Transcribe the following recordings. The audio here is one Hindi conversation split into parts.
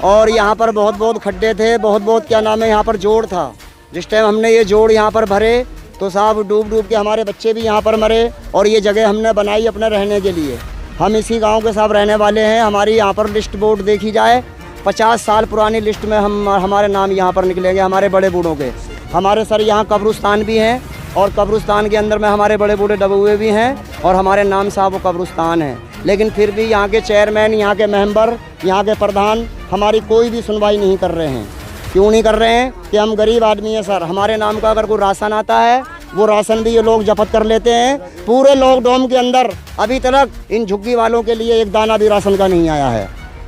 और यहाँ पर बहुत बहुत खड्डे थे, बहुत बहुत क्या नाम है यहाँ पर जोड़ था। जिस टाइम हमने ये जोड़ यहाँ पर भरे तो साहब डूब डूब के हमारे बच्चे भी यहाँ पर मरे। और ये जगह हमने बनाई अपने रहने के लिए। हम इसी गांव के साथ रहने वाले हैं। हमारी यहाँ पर लिस्ट बोर्ड देखी जाए 50 साल पुरानी लिस्ट में हमारे नाम यहाँ पर निकलेंगे, हमारे बड़े बूढ़ों के। हमारे सर यहाँ कब्रिस्तान भी हैं और कब्रिस्तान के अंदर में हमारे बड़े बूढ़े दबे हुए भी हैं और हमारे नाम साहब वो कब्रिस्तान है। लेकिन फिर भी यहाँ के चेयरमैन, यहाँ के मेंबर, यहाँ के प्रधान हमारी कोई भी सुनवाई नहीं कर रहे हैं। क्यों नहीं कर रहे हैं? कि हम गरीब आदमी हैं सर। हमारे नाम का अगर कोई राशन आता है वो राशन भी ये लोग जब्त कर लेते हैं। पूरे लॉकडाउन के अंदर अभी तक इन झुग्गी वालों के लिए एक दाना भी राशन का नहीं आया है।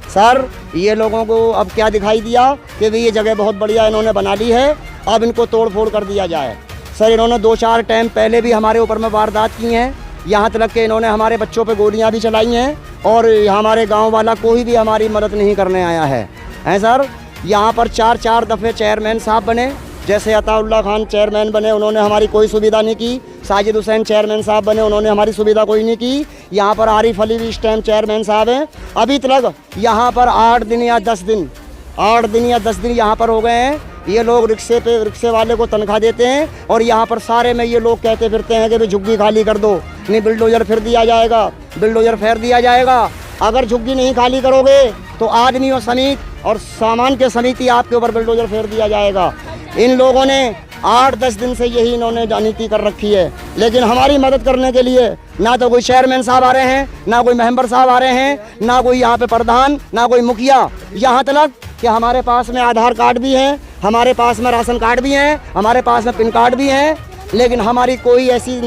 सर ये लोगों को अब क्या दिखाई दिया कि भाई ये जगह बहुत बढ़िया इन्होंने बना ली है, अब इनको तोड़ फोड़ कर दिया जाए। सर इन्होंने 2-4 टाइम पहले भी हमारे ऊपर में वारदात की हैं। यहाँ तक के इन्होंने हमारे बच्चों पे गोलियाँ भी चलाई हैं और हमारे गांव वाला कोई भी हमारी मदद नहीं करने आया है। हैं सर, यहाँ पर 4 दफ़े चेयरमैन साहब बने। जैसे अताउल्ला खान चेयरमैन बने, उन्होंने हमारी कोई सुविधा नहीं की। साजिद हुसैन चेयरमैन साहब बने, उन्होंने हमारी सुविधा कोई नहीं की। यहाँ पर आरिफ अली भी इस टाइम चेयरमैन साहब हैं। अभी तक यहाँ पर 8 दिन या 10 दिन यहाँ पर हो गए हैं। ये लोग रिक्शे वाले को तनख्वाह देते हैं और यहाँ पर सारे में ये लोग कहते फिरते हैं कि भाई झुग्गी खाली कर दो, नहीं बिल्डोजर फिर दिया जाएगा, बिल्डोजर फेर दिया जाएगा। अगर झुग्गी नहीं खाली करोगे तो आदमियों समेत और सामान के समेत ही आपके ऊपर बिल्डोजर फेर दिया जाएगा। इन लोगों ने 8-10 दिन से यही इन्होंने नीति कर रखी है। लेकिन हमारी मदद करने के लिए ना तो कोई चेयरमैन साहब आ रहे हैं, ना कोई मेंबर साहब आ रहे हैं, ना कोई यहाँ पे प्रधान, ना कोई मुखिया। यहाँ तक कि हमारे पास में आधार कार्ड भी है, हमारे पास में राशन कार्ड भी है, हमारे पास में पिन कार्ड भी है, लेकिन हमारी कोई ऐसी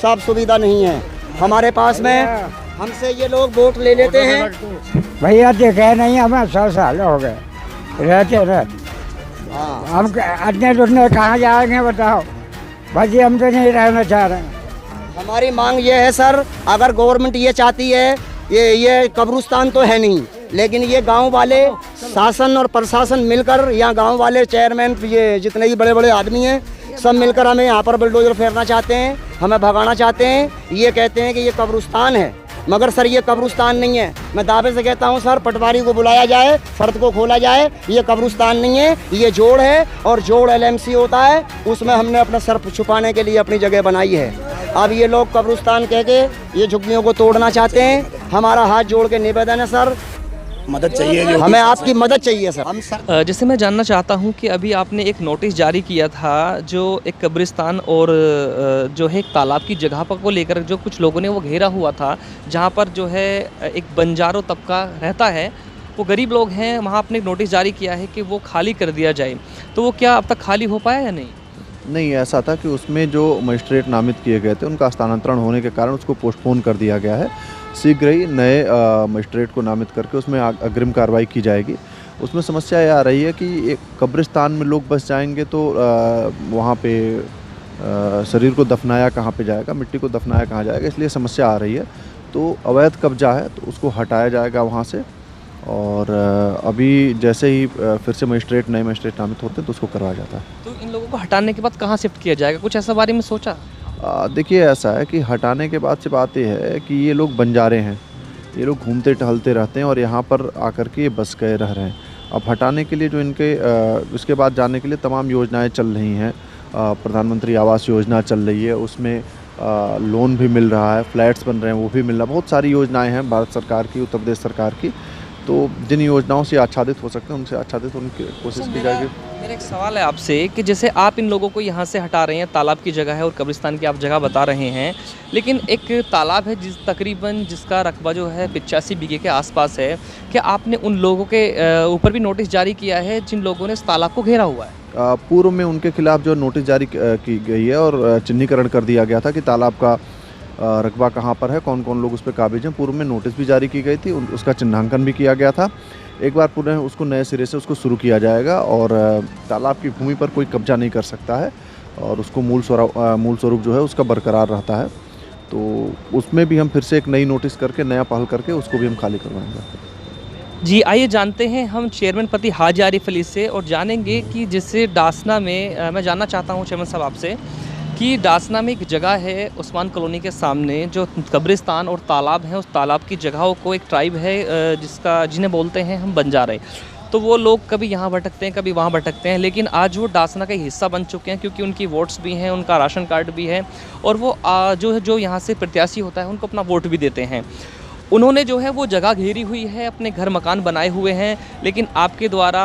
सब सुविधा नहीं है हमारे पास में। हमसे ये लोग वोट ले लेते हैं। भैया देखे नहीं, हमें 100 साल हो गए रहते। हम अटने लुटने कहाँ जाएंगे बताओ? भाजी हम तो नहीं रहना चाह रहे हैं। हमारी मांग ये है सर, अगर गवर्नमेंट ये चाहती है, ये कब्रिस्तान तो है नहीं, लेकिन ये गांव वाले शासन और प्रशासन मिलकर, यहाँ गांव वाले चेयरमैन, ये जितने भी बड़े बड़े आदमी हैं, सब मिलकर हमें यहाँ पर बुलडोजर फेरना चाहते हैं, हमें भगाना चाहते हैं। ये कहते हैं कि ये कब्रिस्तान है, मगर सर ये कब्रिस्तान नहीं है। मैं दावे से कहता हूँ सर, पटवारी को बुलाया जाए, फर्द को खोला जाए। ये कब्रिस्तान नहीं है, ये जोड़ है और जोड़ LMC होता है, उसमें हमने अपना सर छुपाने के लिए अपनी जगह बनाई है। अब ये लोग कब्रिस्तान कह के ये झुग्गियों को तोड़ना चाहते हैं। हमारा हाथ जोड़ के निवेदन है सर, मदद चाहिए, हमें आपकी मदद चाहिए सर। जैसे मैं जानना चाहता हूं कि अभी आपने एक नोटिस जारी किया था जो एक कब्रिस्तान और जो है एक तालाब की जगह पर को लेकर जो कुछ लोगों ने वो घेरा हुआ था, जहां पर जो है एक बंजारों तबका रहता है, वो गरीब लोग हैं, वहां आपने एक नोटिस जारी किया है कि वो खाली कर दिया जाए। तो वो क्या अब तक खाली हो पाया या नहीं? नहीं, ऐसा था कि उसमें जो मजिस्ट्रेट नामित किए गए थे उनका स्थानांतरण होने के कारण उसको पोस्टपोन कर दिया गया है। शीघ्र ही नए मजिस्ट्रेट को नामित करके उसमें अग्रिम कार्रवाई की जाएगी। उसमें समस्या ये आ रही है कि एक कब्रिस्तान में लोग बस जाएंगे तो वहाँ पे शरीर को दफनाया कहाँ पे जाएगा, मिट्टी को दफनाया कहाँ जाएगा, इसलिए समस्या आ रही है। तो अवैध कब्जा है तो उसको हटाया जाएगा वहाँ से। और अभी जैसे ही फिर से नए मजिस्ट्रेट नामित होते हैं तो उसको करवाया जाता है। तो इन लोगों को हटाने के बाद कहाँ शिफ्ट किया जाएगा, कुछ ऐसा बारे में सोचा? देखिए, ऐसा है कि हटाने के बाद से बात यह है कि ये लोग बंजारे हैं, ये लोग घूमते टहलते रहते हैं और यहाँ पर आकर के बस गए रह रहे हैं। अब हटाने के लिए जो इनके इसके बाद जाने के लिए तमाम योजनाएं चल रही हैं। प्रधानमंत्री आवास योजना चल रही है, उसमें लोन भी मिल रहा है, फ्लैट्स बन रहे हैं वो भी मिल रहा है। बहुत सारी योजनाएँ हैं भारत सरकार की, उत्तर प्रदेश सरकार की। तो जिन योजनाओं से आच्छादित हो सकते हैं उनसे आच्छादित होने की कोशिश की जाएगी। मेरा एक सवाल है आपसे कि जैसे आप इन लोगों को यहाँ से हटा रहे हैं, तालाब की जगह है और कब्रिस्तान की आप जगह बता रहे हैं, लेकिन एक तालाब है जिसका रकबा जो है 85 बीघे के आसपास है। क्या आपने उन लोगों के ऊपर भी नोटिस जारी किया है जिन लोगों ने इस तालाब को घेरा हुआ है? पूर्व में उनके खिलाफ जो नोटिस जारी की गई है और चिन्हीकरण कर दिया गया था कि तालाब का रकबा कहाँ पर है, कौन कौन लोग उस पर काबिज हैं। पूर्व में नोटिस भी जारी की गई थी, उसका चिन्हांकन भी किया गया था। एक बार पुनः उसको नए सिरे से उसको शुरू किया जाएगा और तालाब की भूमि पर कोई कब्जा नहीं कर सकता है और उसको मूल स्वरूप जो है उसका बरकरार रहता है। तो उसमें भी हम फिर से एक नई नोटिस करके, नया पहल करके उसको भी हम खाली करवाएंगे। जी, आइए जानते हैं हम चेयरमैन पति हाजी आरिफ अली से और जानेंगे कि जैसे डासना में मैं जानना चाहता हूँ चेयरमैन साहब आपसे कि डासना में एक जगह है उस्मान कॉलोनी के सामने जो कब्रिस्तान और तालाब है, उस तालाब की जगहों को एक ट्राइब है जिन्हें बोलते हैं हम बंजारे। तो वो लोग कभी यहाँ भटकते हैं, कभी वहाँ भटकते हैं, लेकिन आज वो डासना का हिस्सा बन चुके हैं क्योंकि उनकी वोट्स भी हैं, उनका राशन कार्ड भी है और वो जो यहाँ से प्रत्याशी होता है उनको अपना वोट भी देते हैं। उन्होंने जो है वो जगह घेरी हुई है, अपने घर मकान बनाए हुए हैं, लेकिन आपके द्वारा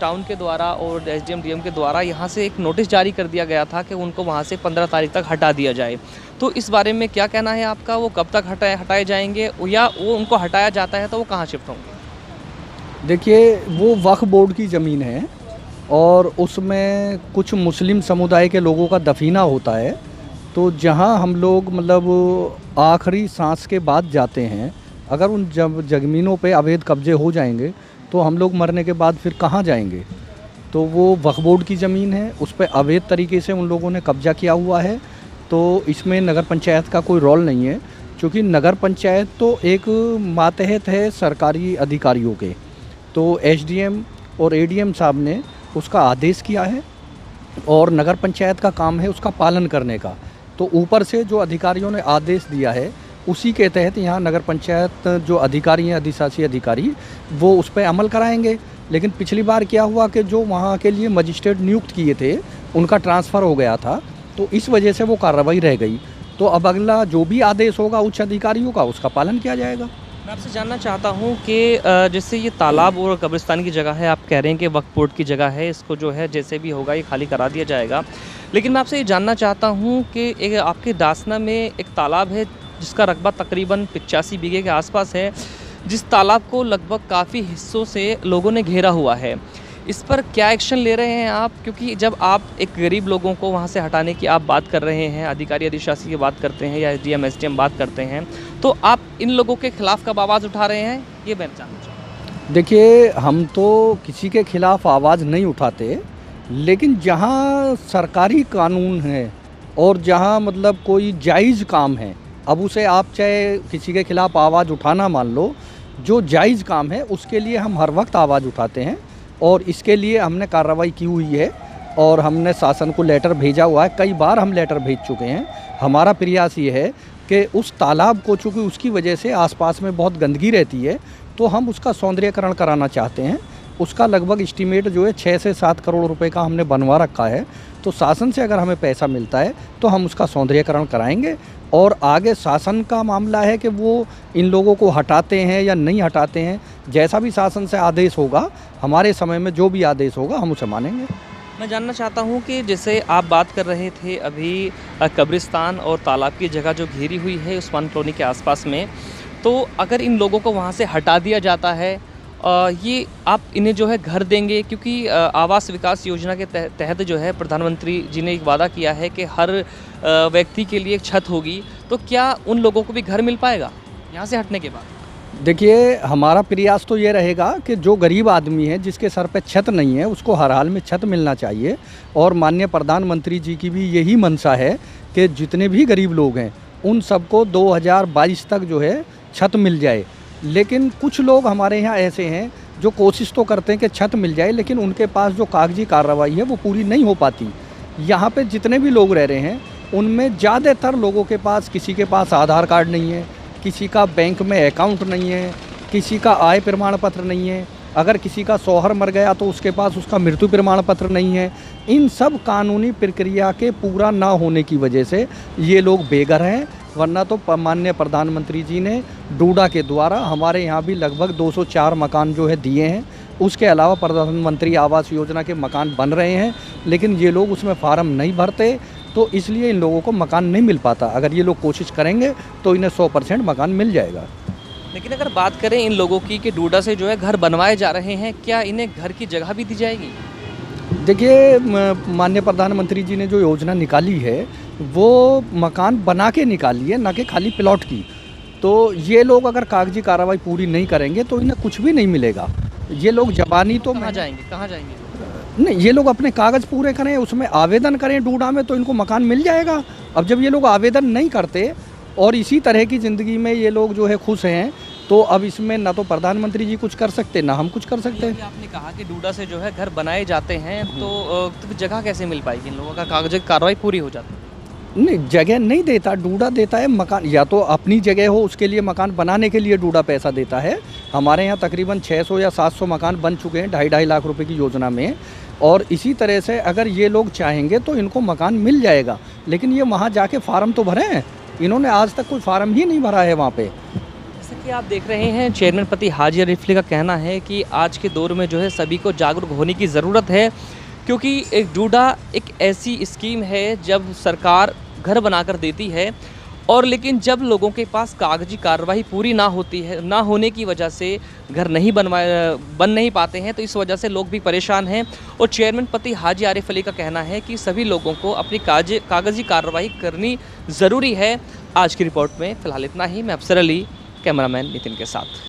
टाउन के द्वारा और एसडीएम डीएम के द्वारा यहाँ से एक नोटिस जारी कर दिया गया था कि उनको वहाँ से 15 तारीख तक हटा दिया जाए। तो इस बारे में क्या कहना है आपका? वो कब तक हटाए जाएंगे या वो उनको हटाया जाता है तो वो कहाँ शिफ्ट होंगे? देखिए, वो वक्फ बोर्ड की ज़मीन है और उसमें कुछ मुस्लिम समुदाय के लोगों का दफीना होता है। तो जहाँ हम लोग मतलब आखिरी सांस के बाद जाते हैं, अगर उन ज़मीनों पे अवैध कब्जे हो जाएंगे तो हम लोग मरने के बाद फिर कहाँ जाएंगे? तो वो वक्फ बोर्ड की ज़मीन है, उस पर अवैध तरीके से उन लोगों ने कब्जा किया हुआ है। तो इसमें नगर पंचायत का कोई रोल नहीं है, क्योंकि नगर पंचायत तो एक मातहत है सरकारी अधिकारियों के। तो एसडीएम और एडीएम साहब ने उसका आदेश किया है और नगर पंचायत का काम है उसका पालन करने का। तो ऊपर से जो अधिकारियों ने आदेश दिया है उसी के तहत यहाँ नगर पंचायत जो अधिकारी हैं, अधिशासी अधिकारी, वो उस पर अमल कराएंगे। लेकिन पिछली बार क्या हुआ कि जो वहाँ के लिए मजिस्ट्रेट नियुक्त किए थे उनका ट्रांसफ़र हो गया था, तो इस वजह से वो कार्रवाई रह गई। तो अब अगला जो भी आदेश होगा उच्च अधिकारियों का, उसका पालन किया जाएगा। मैं आपसे जानना चाहता हूँ कि जैसे ये तालाब और कब्रिस्तान की जगह है, आप कह रहे हैं कि वक्फ बोर्ड की जगह है, इसको जो है जैसे भी होगा ये खाली करा दिया जाएगा। लेकिन मैं आपसे ये जानना चाहता हूँ कि एक आपके डासना में एक तालाब है जिसका रकबा तकरीबन 85 बीघे के आसपास है, जिस तालाब को लगभग काफ़ी हिस्सों से लोगों ने घेरा हुआ है। इस पर क्या एक्शन ले रहे हैं आप? क्योंकि जब आप एक गरीब लोगों को वहाँ से हटाने की आप बात कर रहे हैं, अधिकारी अधिशासी की बात करते हैं या एसडीएम एसडीएम बात करते हैं, तो आप इन लोगों के खिलाफ कब आवाज़ उठा रहे हैं, ये मैं जानना चाहूँगा। देखिए, हम तो किसी के खिलाफ आवाज़ नहीं उठाते, लेकिन जहाँ सरकारी कानून है और जहाँ मतलब कोई जायज़ काम है, अब उसे आप चाहे किसी के खिलाफ आवाज़ उठाना मान लो, जो जायज़ काम है उसके लिए हम हर वक्त आवाज़ उठाते हैं और इसके लिए हमने कार्रवाई की हुई है और हमने शासन को लेटर भेजा हुआ है। कई बार हम लेटर भेज चुके हैं। हमारा प्रयास ये है कि उस तालाब को, चूँकि उसकी वजह से आसपास में बहुत गंदगी रहती है, तो हम उसका सौंदर्यीकरण कराना चाहते हैं। उसका लगभग एस्टीमेट जो है 6 से 7 करोड़ रुपए का हमने बनवा रखा है। तो शासन से अगर हमें पैसा मिलता है तो हम उसका सौंदर्यीकरण कराएंगे और आगे शासन का मामला है कि वो इन लोगों को हटाते हैं या नहीं हटाते हैं। जैसा भी शासन से आदेश होगा, हमारे समय में जो भी आदेश होगा हम उसे मानेंगे। मैं जानना चाहता हूँ कि जैसे आप बात कर रहे थे अभी कब्रिस्तान और तालाब की जगह जो घेरी हुई है उस्मान कॉलोनी के आसपास में, तो अगर इन लोगों को वहाँ से हटा दिया जाता है, ये आप इन्हें जो है घर देंगे? क्योंकि आवास विकास योजना के तहत जो है प्रधानमंत्री जी ने एक वादा किया है कि हर व्यक्ति के लिए एक छत होगी, तो क्या उन लोगों को भी घर मिल पाएगा यहाँ से हटने के बाद? देखिए, हमारा प्रयास तो ये रहेगा कि जो गरीब आदमी है जिसके सर पे छत नहीं है उसको हर हाल में छत मिलना चाहिए। और माननीय प्रधानमंत्री जी की भी यही मंशा है कि जितने भी गरीब लोग हैं उन सबको 2022 तक जो है छत मिल जाए। लेकिन कुछ लोग हमारे यहाँ ऐसे हैं जो कोशिश तो करते हैं कि छत मिल जाए, लेकिन उनके पास जो कागजी कार्रवाई है वो पूरी नहीं हो पाती। यहाँ पे जितने भी लोग रह रहे हैं उनमें ज़्यादातर लोगों के पास, किसी के पास आधार कार्ड नहीं है, किसी का बैंक में अकाउंट नहीं है, किसी का आय प्रमाण पत्र नहीं है, अगर किसी का शौहर मर गया तो उसके पास उसका मृत्यु प्रमाण पत्र नहीं है। इन सब कानूनी प्रक्रिया के पूरा ना होने की वजह से ये लोग बेघर हैं। वरना तो माननीय प्रधानमंत्री जी ने डूडा के द्वारा हमारे यहाँ भी लगभग 204 मकान जो है दिए हैं। उसके अलावा प्रधानमंत्री आवास योजना के मकान बन रहे हैं, लेकिन ये लोग उसमें फार्म नहीं भरते, तो इसलिए इन लोगों को मकान नहीं मिल पाता। अगर ये लोग कोशिश करेंगे तो इन्हें 100% मकान मिल जाएगा। लेकिन अगर बात करें इन लोगों की कि डूडा से जो है घर बनवाए जा रहे हैं, क्या इन्हें घर की जगह भी दी जाएगी? देखिए, माननीय प्रधानमंत्री जी ने जो योजना निकाली है वो मकान बना के निकाली है, ना कि खाली प्लॉट की। तो ये लोग अगर कागजी कार्रवाई पूरी नहीं करेंगे तो इन्हें कुछ भी नहीं मिलेगा। ये लोग जबानी तो कहाँ जाएंगे? नहीं, ये लोग अपने कागज़ पूरे करें, उसमें आवेदन करें डूडा में, तो इनको मकान मिल जाएगा। अब जब ये लोग आवेदन नहीं करते और इसी तरह की ज़िंदगी में ये लोग जो है खुश हैं, तो अब इसमें ना तो प्रधानमंत्री जी कुछ कर सकते, ना हम कुछ कर सकते हैं। आपने कहा कि डूडा से जो है घर बनाए जाते हैं, तो जगह कैसे मिल पाएगी इन लोगों का? कागज कार्रवाई पूरी हो जाती है। नहीं, जगह नहीं देता, डूडा देता है मकान, या तो अपनी जगह हो उसके लिए मकान बनाने के लिए डूडा पैसा देता है। हमारे यहाँ तकरीबन 600 या 700 मकान बन चुके हैं 2.5 लाख रुपए की योजना में। और इसी तरह से अगर ये लोग चाहेंगे तो इनको मकान मिल जाएगा, लेकिन ये वहाँ जाके फार्म तो भरें। इन्होंने आज तक कोई फार्म ही नहीं भरा है वहाँ पे। जैसे कि आप देख रहे हैं, चेयरमैन पति हाजी आरिफ अली का कहना है कि आज के दौर में जो है सभी को जागरूक होने की ज़रूरत है, क्योंकि एक डूडा एक ऐसी स्कीम है जब सरकार घर बनाकर देती है, और लेकिन जब लोगों के पास कागजी कार्रवाई पूरी ना होती है, ना होने की वजह से घर नहीं बन नहीं पाते हैं, तो इस वजह से लोग भी परेशान हैं। और चेयरमैन पति हाजी आरिफ अली का कहना है कि सभी लोगों को अपनी कागजी कार्रवाई करनी ज़रूरी है। आज की रिपोर्ट में फ़िलहाल इतना ही। मैं अफसर अली, कैमरामैन नितिन के साथ।